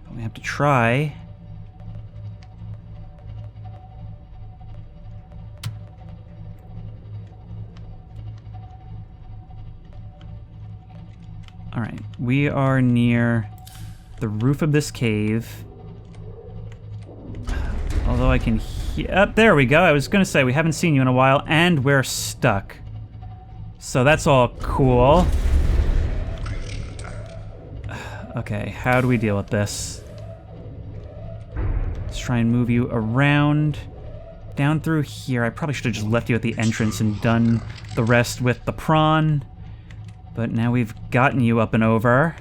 But we have to try. Alright, we are near the roof of this cave. Although I can hear... there we go. I was going to say, we haven't seen you in a while, and we're stuck. So that's all cool. Okay, how do we deal with this? Let's try and move you around. Down through here. I probably should have just left you at the entrance and done the rest with the prawn. But now we've gotten you up and over.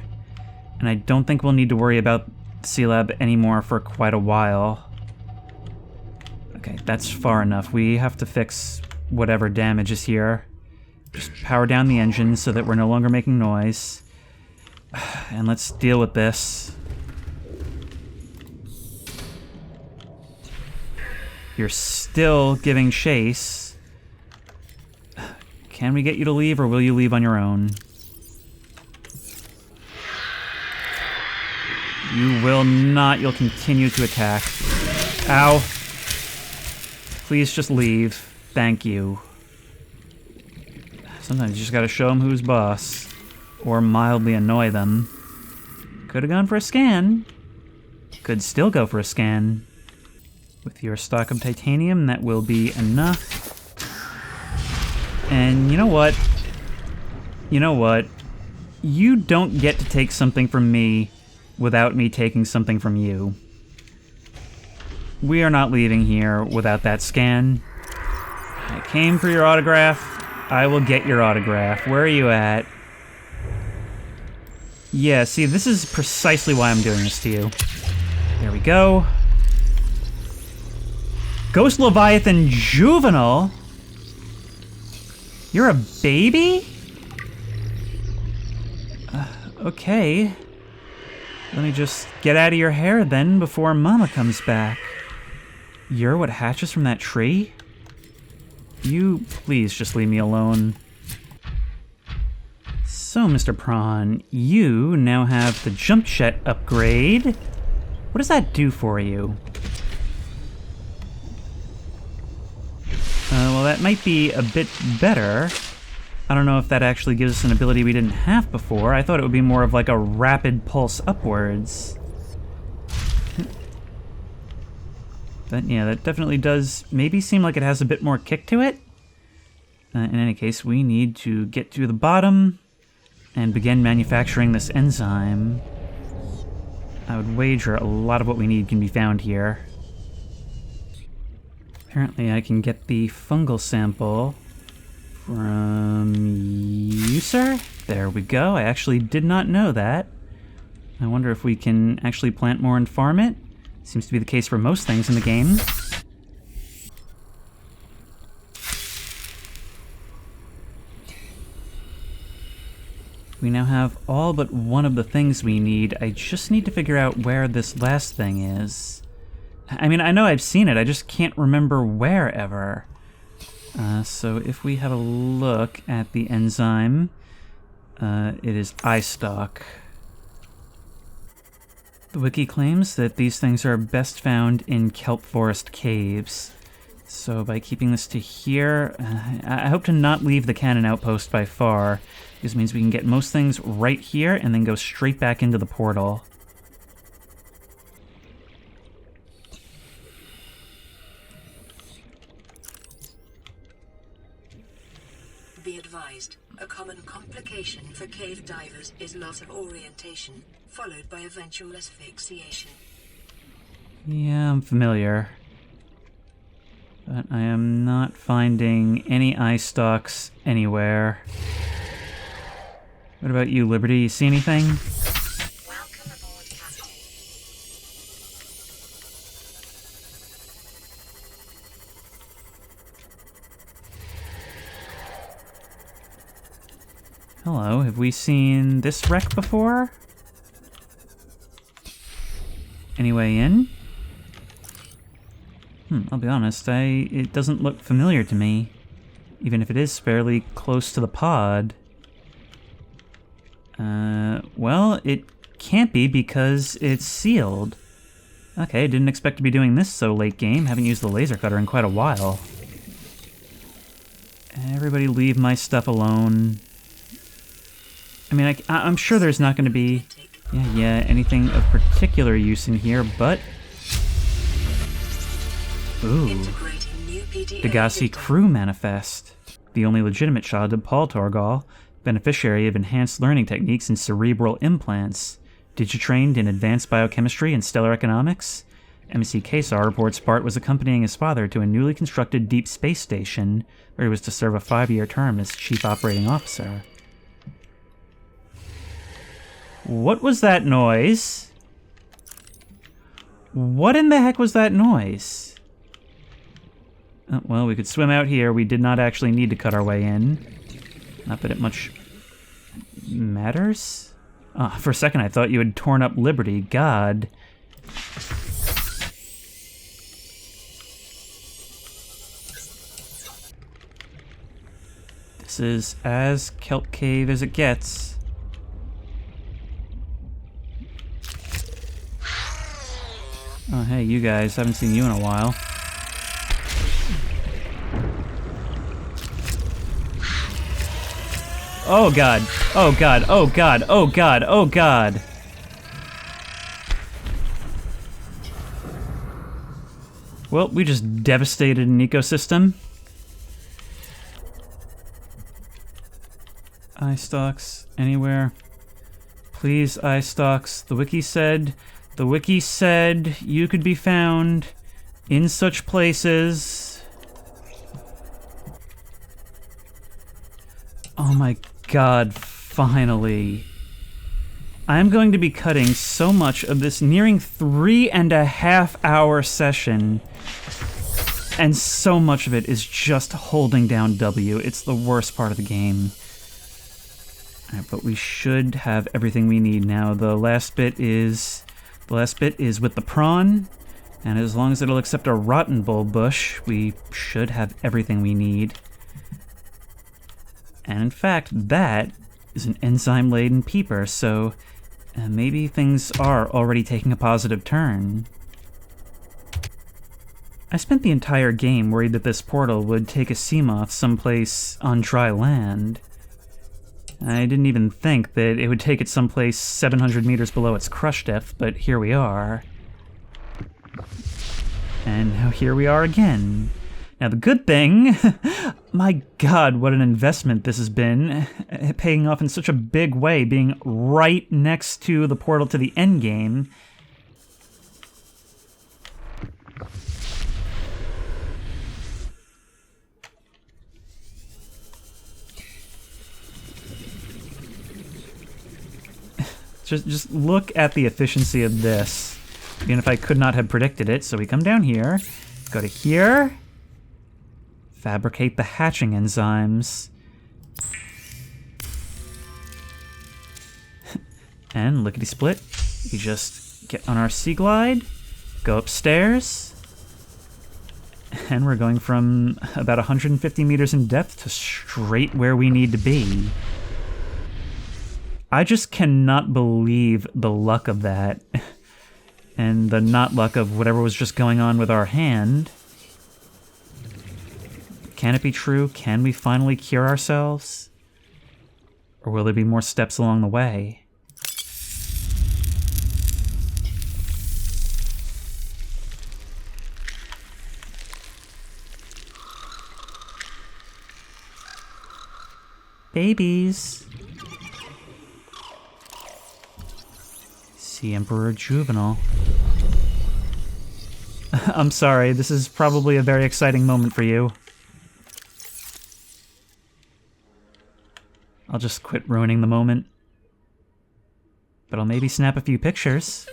And I don't think we'll need to worry about C-Lab anymore for quite a while. Okay, that's far enough. We have to fix whatever damage is here. Just power down the engine so that we're no longer making noise. And let's deal with this. You're still giving chase. Can we get you to leave, or will you leave on your own? You will not. You'll continue to attack. Ow. Please just leave. Thank you. Sometimes you just gotta show them who's boss. Or mildly annoy them. Could have gone for a scan. Could still go for a scan. With your stock of titanium, that will be enough. And you know what? You know what? You don't get to take something from me without me taking something from you. We are not leaving here without that scan. I came for your autograph. I will get your autograph. Where are you at? Yeah, see, this is precisely why I'm doing this to you. There we go. Ghost Leviathan Juvenile? You're a baby? Okay. Let me just get out of your hair then before Mama comes back. You're what hatches from that tree? You please just leave me alone. So, Mr. Prawn, you now have the jump jet upgrade. What does that do for you? Well, that might be a bit better. I don't know if that actually gives us an ability we didn't have before. I thought it would be more of like a rapid pulse upwards. But yeah, that definitely does maybe seem like it has a bit more kick to it. In any case, we need to get to the bottom and begin manufacturing this enzyme. I would wager a lot of what we need can be found here. Apparently I can get the fungal sample from you, sir? There we go. I actually did not know that. I wonder if we can actually plant more and farm it. Seems to be the case for most things in the game. We now have all but one of the things we need. I just need to figure out where this last thing is. I mean, I know I've seen it, I just can't remember where ever. So if we have a look at the enzyme, it is eye stalk. The wiki claims that these things are best found in kelp forest caves. So by keeping this to here, I hope to not leave the cannon outpost by far. This means we can get most things right here and then go straight back into the portal. Be advised, a common complication for cave divers is loss of orientation, followed by eventual asphyxiation. Yeah, I'm familiar. But I am not finding any eye stalks anywhere. What about you, Liberty? You see anything? Welcome aboard, Captain. Hello, have we seen this wreck before? Any way in? I'll be honest, it doesn't look familiar to me. Even if it is fairly close to the pod. Well, it can't be because it's sealed. Okay, didn't expect to be doing this so late game. Haven't used the laser cutter in quite a while. Everybody leave my stuff alone. I mean, I'm sure there's not going to be, anything of particular use in here, but... Ooh. Degassi Crew Manifest. The only legitimate child of Paul Torgal, beneficiary of enhanced learning techniques in cerebral implants. Digitrained in advanced biochemistry and stellar economics. MC Kesar reports Bart was accompanying his father to a newly constructed deep space station, where he was to serve a 5-year term as chief operating officer. What was that noise? What in the heck was that noise? Well, we could swim out here. We did not actually need to cut our way in. Not that it much matters. For a second I thought you had torn up Liberty. God. This is as kelp cave as it gets. Oh, hey, you guys. Haven't seen you in a while. Oh, God. Oh, God. Oh, God. Oh, God. Oh, God. Well, we just devastated an ecosystem. Eye stalks anywhere. Please, eye stalks. The wiki said you could be found in such places. Oh my God, finally. I'm going to be cutting so much of this nearing 3.5 hour session, and so much of it is just holding down W. It's the worst part of the game. Alright, but we should have everything we need now. The last bit is with the prawn, and as long as it'll accept a rotten bull bush, we should have everything we need. And in fact, that is an enzyme-laden peeper, so maybe things are already taking a positive turn. I spent the entire game worried that this portal would take a Seamoth someplace on dry land. I didn't even think that it would take it someplace 700 meters below its crush depth, but here we are. And now here we are again. Now the good thing, my God, what an investment this has been, paying off in such a big way, being right next to the portal to the end game. Just look at the efficiency of this, even if I could not have predicted it. So we come down here, go to here, fabricate the hatching enzymes, and lickety-split, we just get on our sea glide, go upstairs, and we're going from about 150 meters in depth to straight where we need to be. I just cannot believe the luck of that, and the not luck of whatever was just going on with our hand. Can it be true? Can we finally cure ourselves? Or will there be more steps along the way? Babies. Sea Emperor Juvenile. I'm sorry, this is probably a very exciting moment for you. I'll just quit ruining the moment. But I'll maybe snap a few pictures.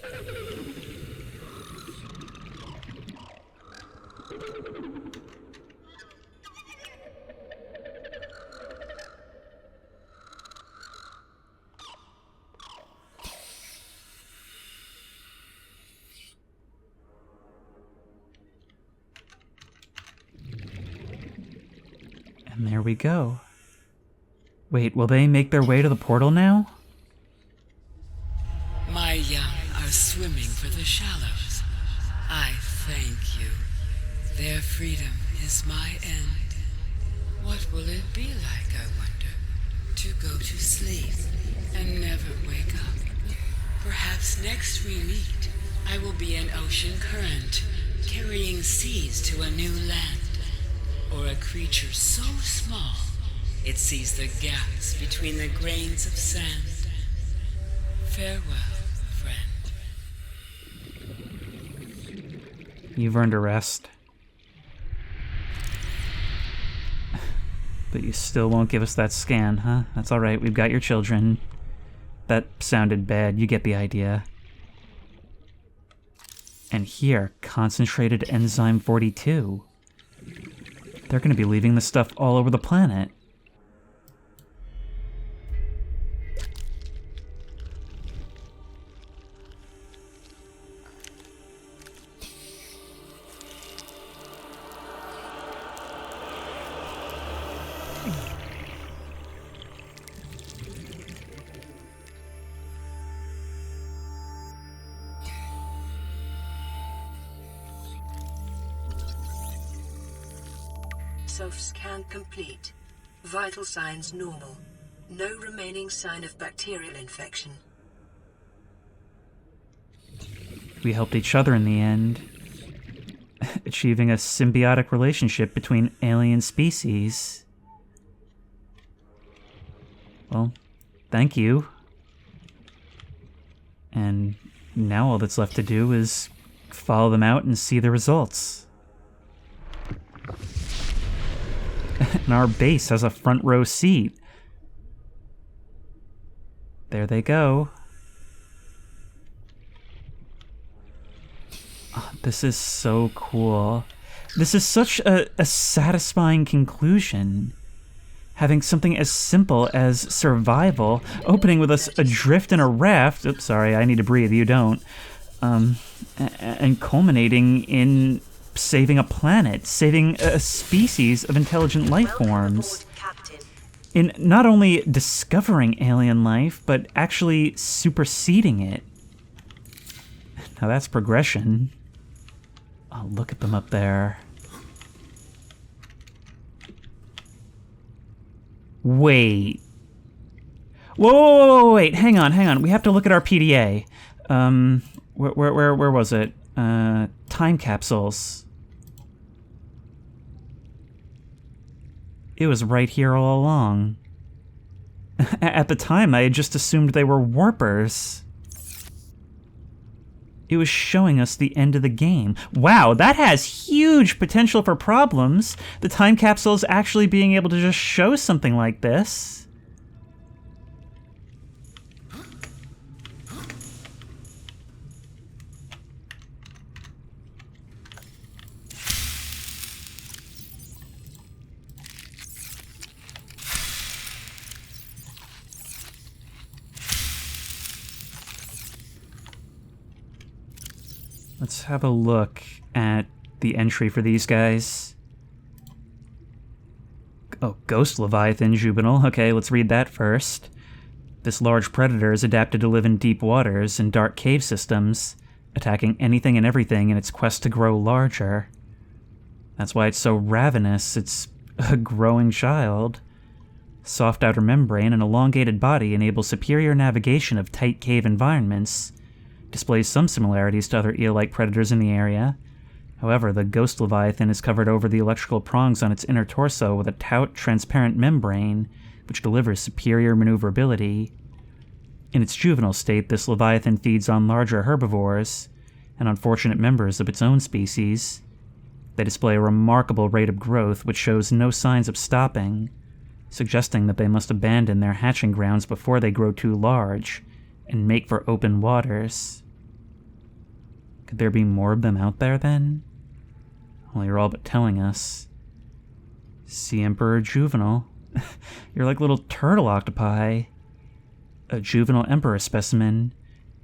And there we go. Wait, will they make their way to the portal now? My young are swimming for the shallows. I thank you. Their freedom is my end. What will it be like, I wonder, to go to sleep and never wake up? Perhaps next we meet, I will be an ocean current, carrying seas to a new land. Or a creature so small, it sees the gaps between the grains of sand. Farewell, friend. You've earned a rest. But you still won't give us that scan, huh? That's alright, we've got your children. That sounded bad, you get the idea. And here, concentrated enzyme 42. They're gonna be leaving this stuff all over the planet. self-scan complete. Vital signs normal. No remaining sign of bacterial infection. We helped each other in the end, achieving a symbiotic relationship between alien species. Well, thank you. And now all that's left to do is follow them out and see the results. And our base has a front row seat. There they go. Oh, this is so cool. This is such a satisfying conclusion. Having something as simple as survival, opening with us adrift in a raft, oops, sorry, I need to breathe, you don't, and culminating in saving a planet, saving a species of intelligent life forms. In not only discovering alien life, but actually superseding it. Now that's progression. Oh, look at them up there. Wait. Whoa, wait, hang on. We have to look at our PDA. Where was it? Time capsules. It was right here all along. At the time, I had just assumed they were warpers. It was showing us the end of the game. Wow, that has huge potential for problems. The time capsules actually being able to just show something like this. Let's have a look at the entry for these guys. Oh, Ghost Leviathan juvenile. Okay, let's read that first. This large predator is adapted to live in deep waters and dark cave systems, attacking anything and everything in its quest to grow larger. That's why it's so ravenous. It's a growing child. Soft outer membrane and elongated body enable superior navigation of tight cave environments. Displays some similarities to other eel-like predators in the area. However, the Ghost Leviathan is covered over the electrical prongs on its inner torso with a taut, transparent membrane, which delivers superior maneuverability. In its juvenile state, this Leviathan feeds on larger herbivores and unfortunate members of its own species. They display a remarkable rate of growth, which shows no signs of stopping, suggesting that they must abandon their hatching grounds before they grow too large and make for open waters. Could there be more of them out there, then? Well, you're all but telling us. Sea Emperor Juvenile. You're like little turtle octopi. A juvenile Emperor specimen.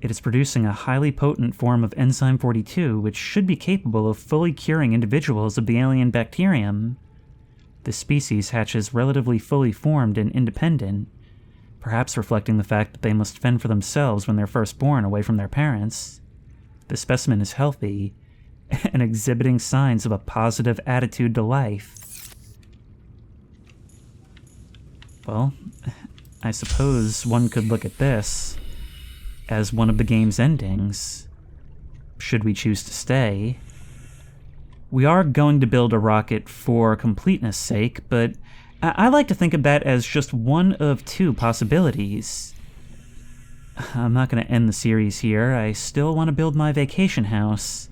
It is producing a highly potent form of Enzyme 42, which should be capable of fully curing individuals of the alien bacterium. This species hatches relatively fully formed and independent, perhaps reflecting the fact that they must fend for themselves when they're first born away from their parents. The specimen is healthy and exhibiting signs of a positive attitude to life. Well, I suppose one could look at this as one of the game's endings, should we choose to stay. We are going to build a rocket for completeness' sake, but I like to think of that as just one of two possibilities. I'm not going to end the series here. I still want to build my vacation house.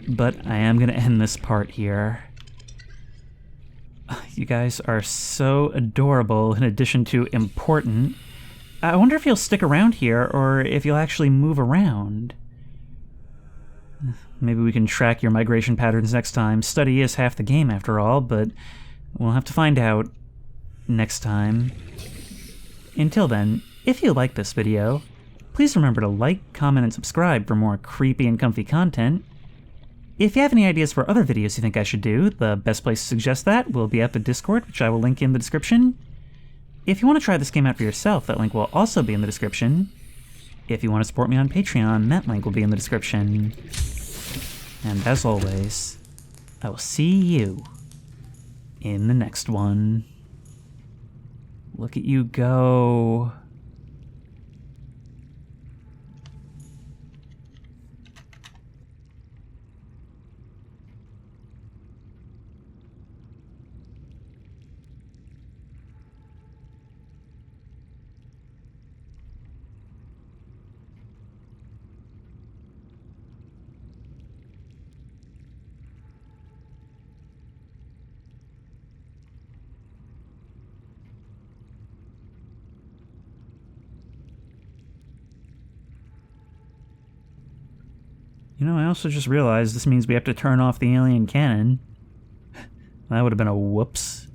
But I am going to end this part here. You guys are so adorable in addition to important. I wonder if you'll stick around here or if you'll actually move around. Maybe we can track your migration patterns next time. Study is half the game after all, but we'll have to find out next time. Until then, if you like this video, please remember to like, comment, and subscribe for more creepy and comfy content. If you have any ideas for other videos you think I should do, the best place to suggest that will be at the Discord, which I will link in the description. If you want to try this game out for yourself, that link will also be in the description. If you want to support me on Patreon, that link will be in the description. And as always, I will see you in the next one. Look at you go. You know, I also just realized this means we have to turn off the alien cannon. That would have been a whoops.